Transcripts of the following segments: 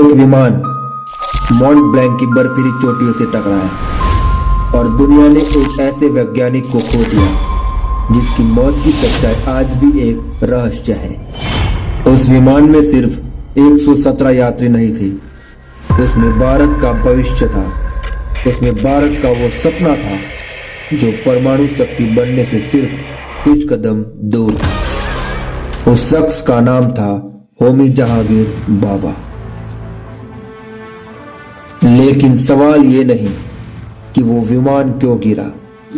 एक विमान mount blank की बर्फीली चोटियों से टकराया और दुनिया ने एक ऐसे वैज्ञानिक को खो दिया जिसकी मौत की सच्चाई आज भी एक रहस्य है। उस विमान में सिर्फ 117 यात्री नहीं थे, उसमें भारत का भविष्य था। उसमें भारत का वो सपना था जो परमाणु शक्ति बनने से सिर्फ कुछ कदम दूर था। उस शख्स का नाम था होमी जहांगीर बाबा। लेकिन सवाल ये नहीं कि वो विमान क्यों गिरा,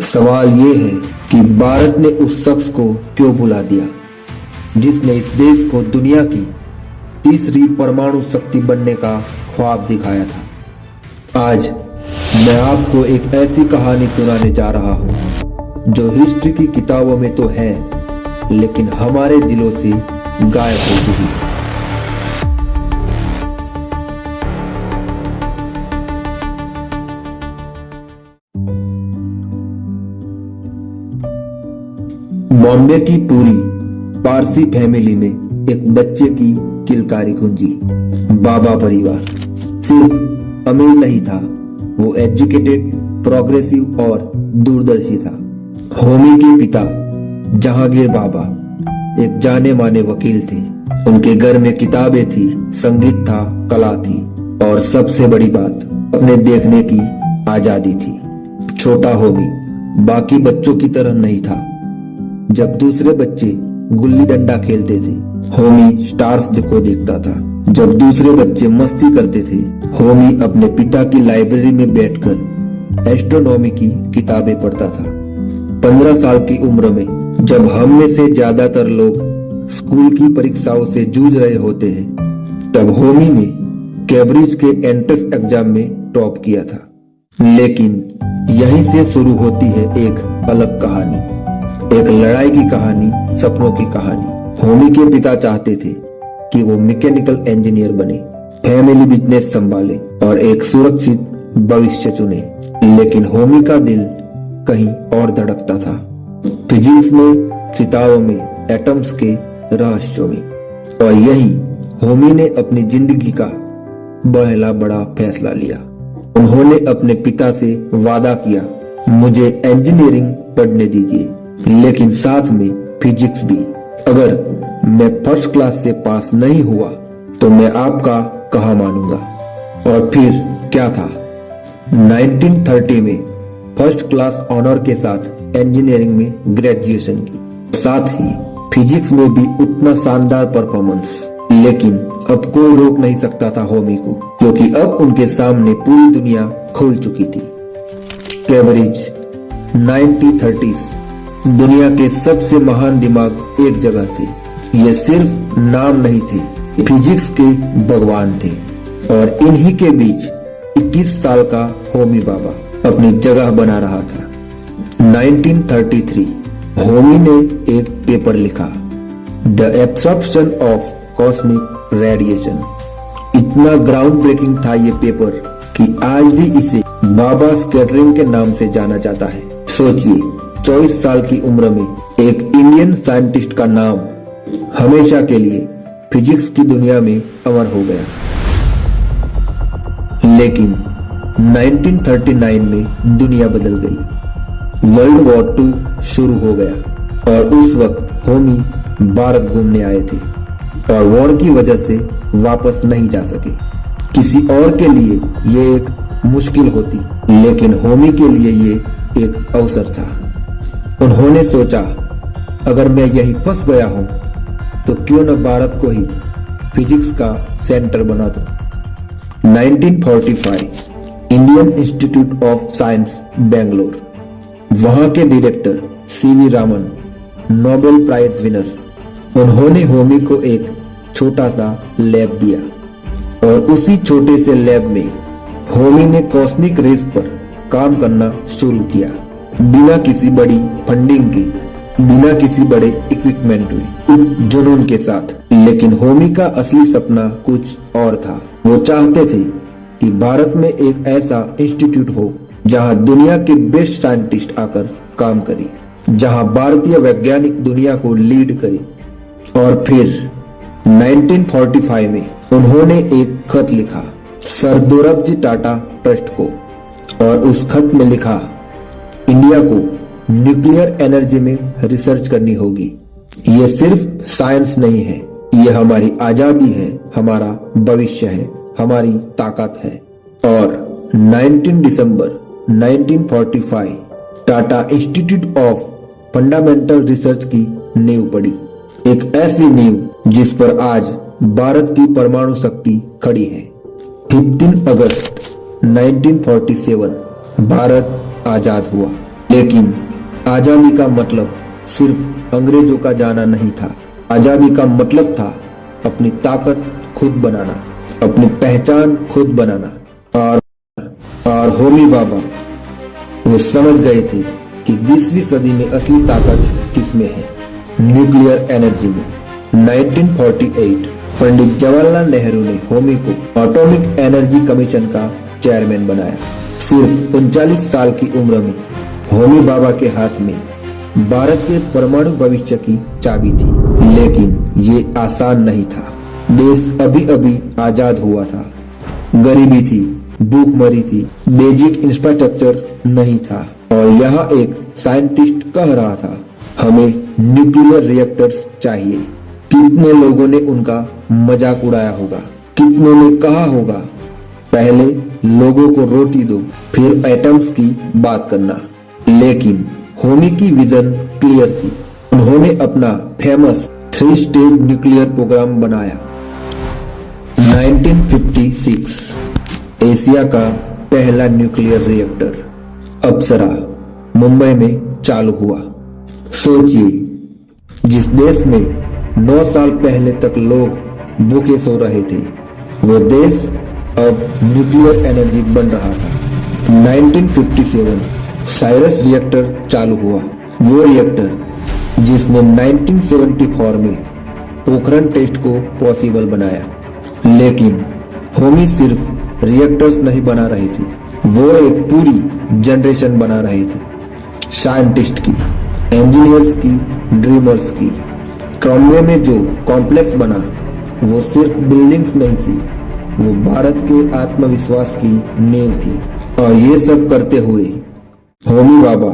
सवाल ये है कि भारत ने उस शख्स को क्यों बुला दिया जिसने इस देश को दुनिया की तीसरी परमाणु शक्ति बनने का ख्वाब दिखाया था। आज मैं आपको एक ऐसी कहानी सुनाने जा रहा हूं जो हिस्ट्री की किताबों में तो है लेकिन हमारे दिलों से गायब हो चुकी है। बॉम्बे की पूरी पारसी फैमिली में एक बच्चे की किलकारी गूंजी। बाबा परिवार सिर्फ अमीर नहीं था, वो एजुकेटेड, प्रोग्रेसिव और दूरदर्शी था। होमी के पिता जहांगीर बाबा एक जाने माने वकील थे। उनके घर में किताबें थी, संगीत था, कला थी और सबसे बड़ी बात अपने देखने की आजादी थी। छोटा होमी बाकी बच्चों की तरह नहीं था। जब दूसरे बच्चे गुल्ली डंडा खेलते थे, होमी स्टार्स को देखता था। जब दूसरे बच्चे मस्ती करते थे, होमी अपने पिता की लाइब्रेरी में बैठकर एस्ट्रोनॉमी की किताबें पढ़ता था। 15 साल की उम्र में जब हम में से ज्यादातर लोग स्कूल की परीक्षाओं से जूझ रहे होते हैं, तब होमी ने कैम्ब्रिज के एंट्रेंस एग्जाम में टॉप किया था। लेकिन यहीं से शुरू होती है एक अलग कहानी, एक लड़ाई की कहानी, सपनों की कहानी। होमी के पिता चाहते थे कि वो मैकेनिकल इंजीनियर बने, फैमिली बिजनेस संभाले और एक सुरक्षित भविष्य चुने। लेकिन होमी का दिल कहीं और धड़कता था, फिजिक्स में, सितारों में, एटम्स के रहस्यों में। और यही होमी ने अपनी जिंदगी का पहला बड़ा फैसला लिया। उन्होंने अपने पिता से वादा किया, मुझे इंजीनियरिंग पढ़ने दीजिए लेकिन साथ में फिजिक्स भी। अगर मैं फर्स्ट क्लास से पास नहीं हुआ तो मैं आपका कहा मानूंगा। और फिर क्या था, 1930 में फर्स्ट क्लास ऑनर के साथ इंजीनियरिंग में ग्रेजुएशन की, साथ ही फिजिक्स में भी उतना शानदार परफॉर्मेंस। लेकिन अब कोई रोक नहीं सकता था होमी को, क्योंकि अब उनके सामने पूरी दुनिया खुल चुकी थी। कैम्ब्रिज 1930s, दुनिया के सबसे महान दिमाग एक जगह थे। ये सिर्फ नाम नहीं थे, फिजिक्स के भगवान थे। और इन्हीं के बीच 21 साल का होमी बाबा अपनी जगह बना रहा था। 1933 होमी ने एक पेपर लिखा, the absorption of cosmic radiation. इतना ग्राउंड ब्रेकिंग था ये पेपर कि आज भी इसे बाबा स्कैटरिंग के नाम से जाना जाता है। सोचिए, 24 साल की उम्र में एक इंडियन साइंटिस्ट का नाम हमेशा के लिए फिजिक्स की दुनिया में अमर हो गया। लेकिन 1939 में दुनिया बदल गई। वर्ल्ड वॉर 2 शुरू हो गया और उस वक्त होमी भारत घूमने आए थे और वॉर की वजह से वापस नहीं जा सके। किसी और के लिए ये एक मुश्किल होती, लेकिन होमी के लिए ये एक अवसर था। उन्होंने सोचा, अगर मैं यहीं फंस गया हूं तो क्यों न भारत को ही फिजिक्स का सेंटर बना दूं। 1945 Indian Institute of Science Bangalore, वहां के director CV Raman, Nobel prize winner, उन्होंने होमी को एक छोटा सा लैब दिया और उसी छोटे से लैब में होमी ने कॉस्मिक रेस पर काम करना शुरू किया, बिना किसी बड़ी फंडिंग के, बिना किसी बड़े इक्विपमेंट के, जुनून के साथ। लेकिन होमी का असली सपना कुछ और था। वो चाहते थे कि भारत में एक ऐसा इंस्टीट्यूट हो जहां दुनिया के बेस्ट साइंटिस्ट आकर काम करे, जहां भारतीय वैज्ञानिक दुनिया को लीड करे। और फिर 1945 में उन्होंने एक खत लिखा सर दोरबजी टाटा ट्रस्ट को, और उस खत में लिखा, इंडिया को न्यूक्लियर एनर्जी में रिसर्च करनी होगी। ये सिर्फ साइंस नहीं है, ये हमारी आजादी है, हमारा भविष्य है, हमारी ताकत है। और 19 दिसंबर 1945 Tata institute of fundamental research की नींव पड़ी, एक ऐसी नींव जिस पर आज भारत की परमाणु शक्ति खड़ी है। 15 अगस्त 1947 भारत आजाद हुआ, लेकिन आजादी का मतलब सिर्फ अंग्रेजों का जाना नहीं था। आजादी का मतलब था अपनी ताकत खुद बनाना, अपनी पहचान खुद बनाना। और होमी बाबा वो समझ गए थे कि 20वीं सदी में असली ताकत किसमें है, न्यूक्लियर एनर्जी में। 1948 पंडित जवाहरलाल नेहरू ने होमी को एटॉमिक एनर्जी कमीशन का चेयरमैन बनाया। सिर्फ 39 साल की उम्र में होमी बाबा के हाथ में भारत के परमाणु भविष्य की चाबी थी, लेकिन ये आसान नहीं था। देश अभी अभी आजाद हुआ था, गरीबी थी, भूखमरी थी, बेसिक इंफ्रास्ट्रक्चर नहीं था, और यहाँ एक साइंटिस्ट कह रहा था, हमें न्यूक्लियर रिएक्टर्स चाहिए। कितने लोगों ने उनका मजाक उड़ाया होगा, कितनों ने कहा होगा, पहले लोगों को रोटी दो, फिर एटम्स की बात करना। लेकिन होमी की विजन क्लियर थी। उन्होंने अपना फेमस 3 स्टेज न्यूक्लियर प्रोग्राम बनाया। 1956 एशिया का पहला न्यूक्लियर रिएक्टर अप्सरा मुंबई में चालू हुआ। सोचिए, जिस देश में 9 साल पहले तक लोग भूखे सो रहे थे, वो देश अब न्यूक्लियर एनर्जी बन रहा था। 1957 साइरस रिएक्टर चालू हुआ, वो रिएक्टर जिसने 1974 में पोखरण टेस्ट को पॉसिबल बनाया। लेकिन होमी सिर्फ रिएक्टर्स नहीं बना रहे थे, वो एक पूरी जनरेशन बना रहे थे। साइंटिस्ट की, इंजीनियर्स की, ड्रीमर्स की। ट्रॉम्बे में जो कॉम्प्लेक्स बना, वो सिर्फ बिल्डिंग्स नहीं थी, वो भारत के आत्मविश्वास की नींव थी। और ये सब करते हुए होमी बाबा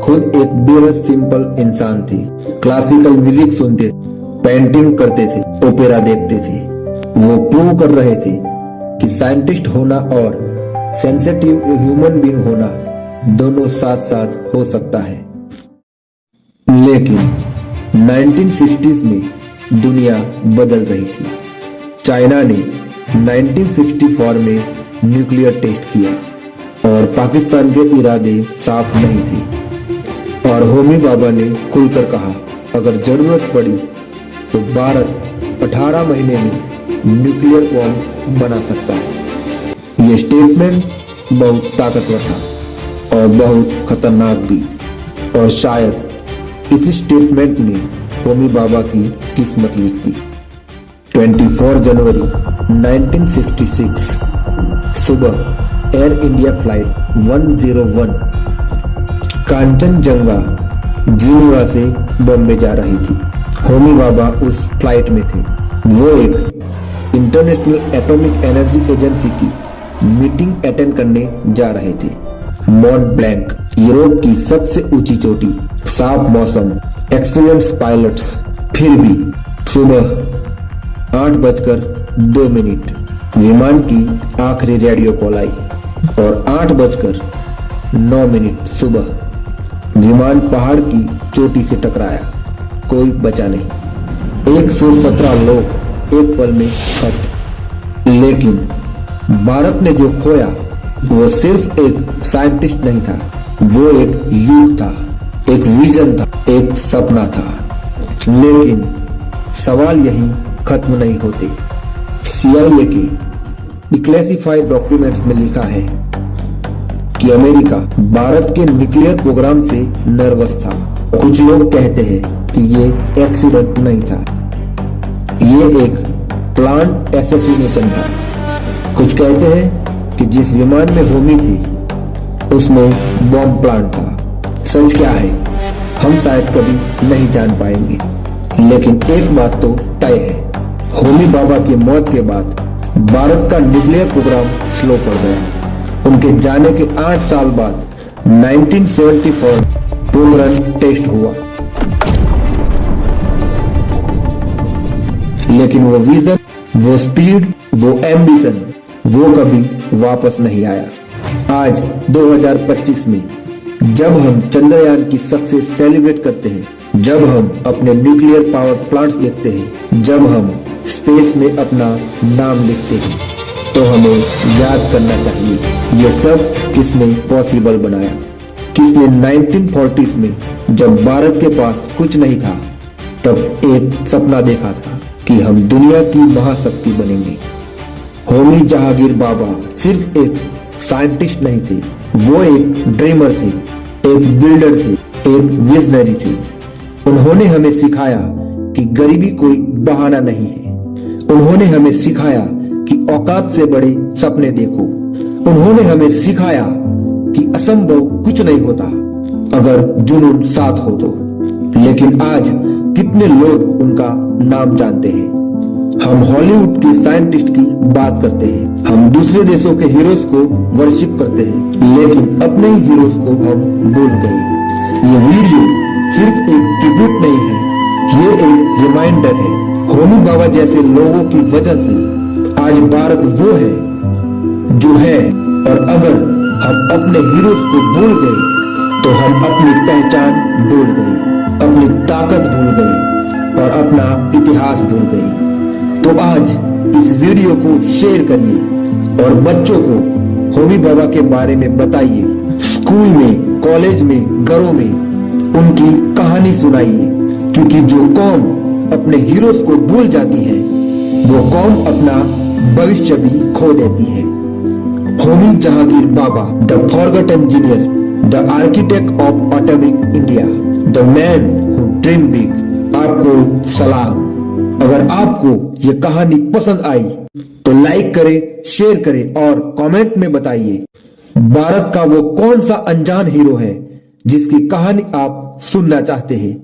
खुद एक बेहद सिंपल इंसान थे। क्लासिकल म्यूजिक सुनते, पेंटिंग करते थे, ओपेरा देखते थे। वो प्रूव कर रहे थे कि साइंटिस्ट होना और सेंसिटिव ह्यूमन बीइंग होना दोनों साथ साथ हो सकता है। लेकिन 1960s में दुनिया बदल रही थी। चाइना ने 1964 में न्यूक्लियर टेस्ट किया और पाकिस्तान के इरादे साफ नहीं थे। और होमी बाबा ने खुलकर कहा, अगर जरूरत पड़ी तो भारत 18 महीने में न्यूक्लियर बॉम्ब बना सकता है। ये स्टेटमेंट बहुत ताकतवर था और बहुत खतरनाक भी, और शायद इस स्टेटमेंट ने होमी बाबा की किस्मत लिख दी। 24 जनवरी 1966 सुबह air India flight 101 Kanchenjunga Geneva से बॉम्बे जा रही थी। होमी बाबा उस फ्लाइट में थे। वो एक इंटरनेशनल एटॉमिक एनर्जी एजेंसी की मीटिंग अटेंड करने जा रहे थे। माउंट ब्लैंक, यूरोप की सबसे ऊंची चोटी, साफ मौसम, एक्सपीरियंस पायलट्स। फिर भी सुबह 8:02 विमान की आखिरी रेडियो कॉल आई और 8:09 सुबह विमान पहाड़ की चोटी से टकराया। कोई बचा नहीं। 117 लोग एक पल में खत्म। लेकिन भारत ने जो खोया वो सिर्फ एक साइंटिस्ट नहीं था, वो एक युग था, एक विजन था, एक सपना था। लेकिन सवाल यही खत्म नहीं होते। CIA के डिक्लासिफाइड डॉक्यूमेंट्स में लिखा है कि अमेरिका भारत के न्यूक्लियर प्रोग्राम से नर्वस था। कुछ लोग कहते हैं कि ये एक्सीडेंट नहीं था, ये एक प्लान एसेसिनेशन था। कुछ कहते हैं कि जिस विमान में होमी थी उसमें बॉम्ब प्लांट था। सच क्या है हम शायद कभी नहीं जान पाएंगे, लेकिन एक बात तो तय है, होमी बाबा की मौत के बाद भारत का न्यूक्लियर प्रोग्राम स्लो पड़ गया। उनके जाने के 8 साल बाद 1974 पोखरण टेस्ट हुआ, लेकिन वो विजन, वो स्पीड, वो एम्बिशन, वो कभी वापस नहीं आया। आज 2025 में जब हम चंद्रयान की सक्सेस सेलिब्रेट करते हैं, जब हम अपने न्यूक्लियर पावर प्लांट्स देखते हैं, जब हम स्पेस में अपना नाम लिखते हैं, तो हमें याद करना चाहिए ये सब किसने पॉसिबल बनाया। किसने 1940s में जब भारत के पास कुछ नहीं था, तब एक सपना देखा था कि हम दुनिया की महाशक्ति बनेंगे। होमी जहांगीर बाबा सिर्फ एक साइंटिस्ट नहीं थे, वो एक ड्रीमर थे, एक बिल्डर थे, एक विजनरी थे। उन्होंने हमें सिखाया कि गरीबी कोई बहाना नहीं है। उन्होंने हमें सिखाया कि औकात से बड़े सपने देखो। उन्होंने हमें सिखाया कि असंभव कुछ नहीं होता अगर जुनून साथ हो तो। लेकिन आज कितने लोग उनका नाम जानते हैं। हम हॉलीवुड के साइंटिस्ट की बात करते हैं, हम दूसरे देशों के हीरोज को वर्शिप करते हैं, लेकिन अपने ही हीरोज को हम भूल गए। ये वीडियो सिर्फ एक ट्रिब्यूट नहीं है, ये एक रिमाइंडर है। होमी बाबा जैसे लोगों की वजह से आज भारत वो है जो है, और अगर हम अपने हीरोज को भूल गए तो हम अपनी पहचान भूल गए, अपनी ताकत भूल गए और अपना इतिहास भूल गए। तो आज इस वीडियो को शेयर करिए और बच्चों को होमी बाबा के बारे में बताइए। स्कूल में, कॉलेज में, घरों में उनकी कहानी सुनाइए, क्योंकि जो कौम अपने हीरोज को भूल जाती है, वो कौम अपना भविष्य भी खो देती है। Homi Jehangir Bhabha, the forgotten genius, the architect of atomic India, the man who dream big. आपको सलाम। अगर आपको ये कहानी पसंद आई तो लाइक करें, शेयर करें और कमेंट में बताइए भारत का वो कौन सा अनजान हीरो है जिसकी कहानी आप सुनना चाहते हैं।